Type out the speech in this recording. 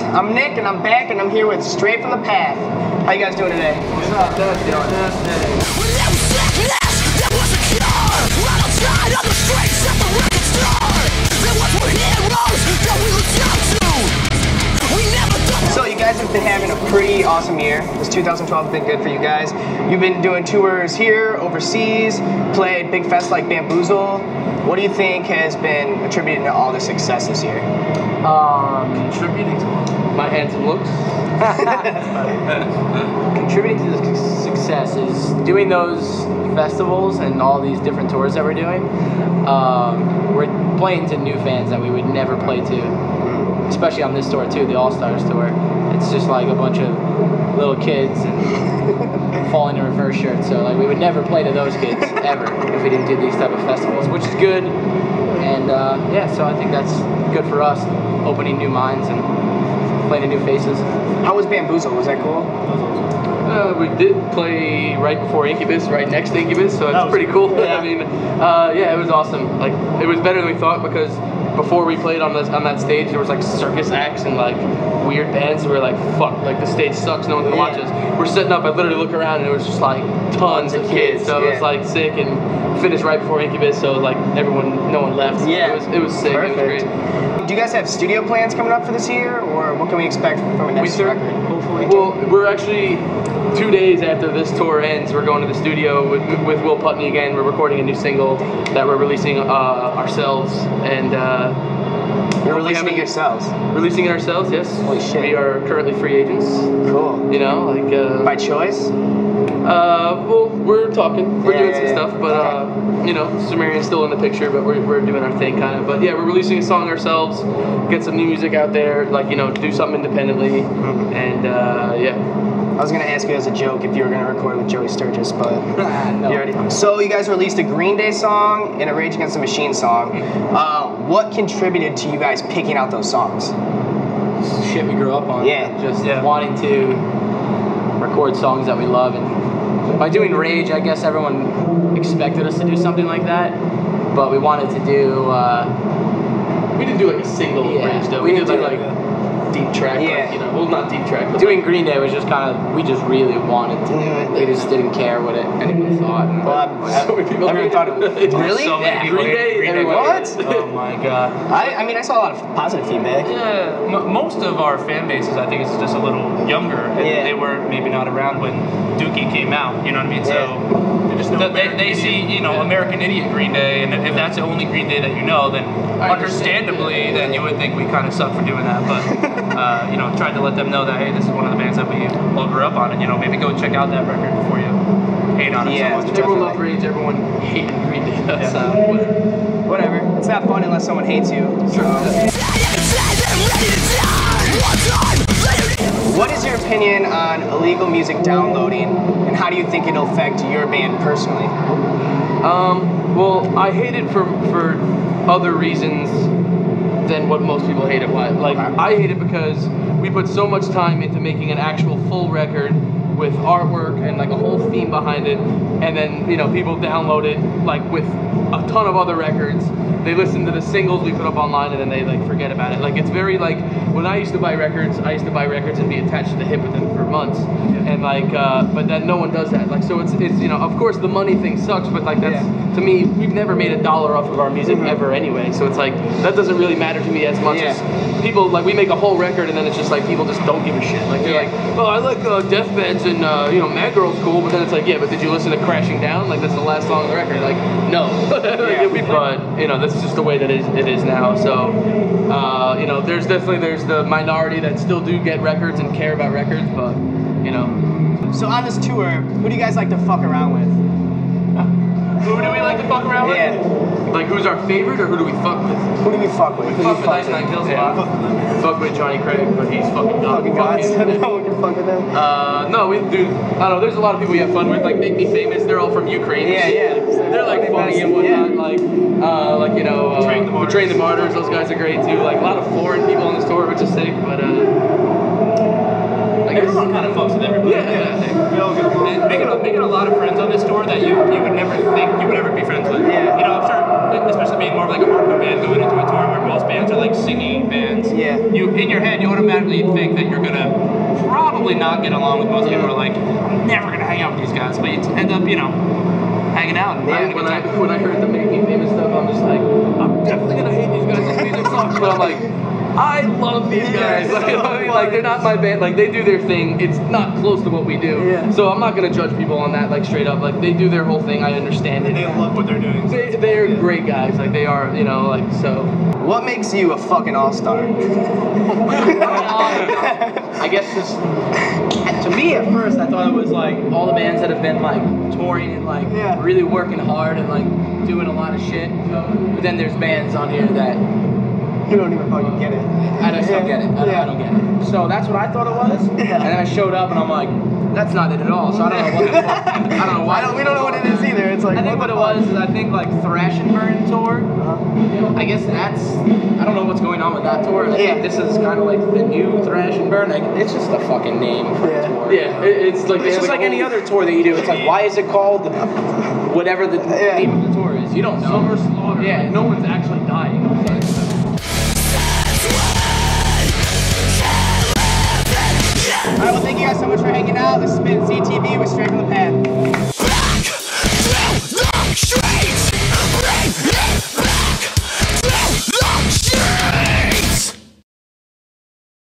I'm Nick, and I'm back, and I'm here with Straight from the Path. How you guys doing today? What's up? So you guys have been having a pretty awesome year. This 2012 has been good for you guys. You've been doing tours here, overseas, played big fests like Bamboozle. What do you think has been attributed to all the success this year? Contributing to my handsome looks. Contributing to the success is doing those festivals and all these different tours that we're doing. We're playing to new fans that we would never play to, especially on this tour too, the All Stars tour. It's just like a bunch of little kids and falling in reverse shirts. So like we would never play to those kids ever if we didn't do these type of festivals, which is good. And yeah, so I think that's good for us, opening new minds and playing to new faces. How was Bamboozle? Was that cool? We did play right before Incubus, right next to Incubus, so it's pretty cool. Yeah. I mean, yeah, it was awesome. Like, it was better than we thought because before we played on that stage, there was like circus acts and like weird bands. So we were like, fuck, like the stage sucks, no one's gonna watch us. We're setting up, I literally look around and it was just like tons of kids. So it was like sick, and finished right before Incubus, so like no one left. Yeah. It was sick. Perfect. It was great. Do you guys have studio plans coming up for this year, or what can we expect from a next record? Hopefully. Well, we're actually 2 days after this tour ends, we're going to the studio with Will Putney again. We're recording a new single that we're releasing ourselves, and you're releasing it yourselves? Releasing it ourselves, yes. Holy shit. We are currently free agents. Cool. You know, like by choice? Well, we're talking. We're doing some stuff, but you know, Sumerian's still in the picture, but we're doing our thing kind of. But yeah, we're releasing a song ourselves, get some new music out there, like, you know, do something independently, and yeah. I was gonna ask you as a joke if you were gonna record with Joey Sturgis, but no. You already. So you guys released a Green Day song and a Rage Against the Machine song. What contributed to you guys picking out those songs? Shit we grew up on. Yeah. Just wanting to record songs that we love, and by doing Rage, I guess everyone expected us to do something like that, but we wanted to do. We didn't do like a single Rage though. We did like deep track, like, you know, well, not deep track, but doing Green Day was just kind of, we just really wanted to do it. We just didn't care what anyone thought. So many people thought it was really? So many people Green Day, what? Oh my god. I mean, I saw a lot of positive feedback. Yeah, most of our fan bases, I think, is just a little younger. Yeah. They were maybe not around when Dookie came out, you know what I mean? So they see, you know, American Idiot Green Day, and if that's the only Green Day that you know, then understandably, then you would think we kind of suck for doing that. But you know, tried to let them know that, hey, this is one of the bands that we all grew up on, and, you know, maybe go check out that record before you hate on it so much. Everyone loved Rage, everyone hated Green Day. Whatever. It's not fun unless someone hates you. What is your opinion on illegal music downloading, and how do you think it'll affect your band personally? Well, I hate it for other reasons than what most people hate it. Like, I hate it because we put so much time into making an actual full record with artwork and like a whole theme behind it, and then, you know, people download it like with a ton of other records. They listen to the singles we put up online and then they like forget about it. Like, it's very like, when I used to buy records and be attached to the hip with them for months, and like but then no one does that. Like, so it's you know, of course the money thing sucks, but like that's to me, we've never made $1 off of our music ever anyway, so it's like that doesn't really matter to me as much as people. Like, we make a whole record and then it's just like people just don't give a shit. Like, they're like, oh, I like death beds and you know, Mad Girl's cool, but then it's like, yeah, but did you listen to Crashing Down? Like, that's the last song on the record. Like, no. But you know, that's just the way that it is now. So you know, there's the minority that still do get records and care about records, but you know. So on this tour, who do you guys like to fuck around with? Who do we like to fuck around with? Yeah. Like, who's our favorite, or who do we fuck with? Who do we fuck with? We fuck with Ice Nine Kills a lot. Fuck with Johnny Craig, but he's fucking dumb. Fucking gods. No one can fuck with them. No, we do. I don't know. There's a lot of people we have fun with. Like, Make Me Famous. They're all from Ukraine. Yeah. They're like funny and whatnot. Like you know, Betraying the Martyrs. Those guys are great too. Like, a lot of foreign people on this tour, which is sick. But I guess everyone kind of fucks with everybody. Making a lot of friends on this tour that you would never think you would ever be friends with. Yeah. You know, I'm sure, especially being more of like a hardcore band going into a tour where most bands are like singing bands. Yeah. You, in your head, you automatically think get along with. Most people are like, I'm never gonna hang out with these guys, but you end up, you know, hanging out. And having a good time. When I heard the Make Me Famous stuff, I'm just like, I'm definitely gonna hate these guys. This music sucks, but I'm like, I love these guys. Like they're not my band. Like they do their thing. It's not close to what we do. Yeah. So I'm not gonna judge people on that. Like straight up. Like they do their whole thing. I understand it. They love what they're doing. They're great guys. Like they are. You know. Like so. What makes you a fucking all-star? I guess just to me at first I thought it was like all the bands that have been like touring and like really working hard and like doing a lot of shit. But then there's bands on here that You don't even fucking get it. I just don't get it. I don't get it. So that's what I thought it was. And then I showed up and I'm like, that's not it at all. So I don't know what the fuck. I don't know why. We don't know what it is either. It's like I think what it was is I think like Thrash and Burn tour. I guess that's I don't know what's going on with that tour. I think this is kind of like the new Thrash and Burn. Like, it's just a fucking name for a tour. Yeah, it's like It's just like any other tour that you do. It's like, why is it called whatever the name of the tour is? You don't know. Summer Slaughter. Yeah. Like, no one's actually dying. Alright, well thank you guys so much for hanging out. This has been ZTV with Straight from the Path.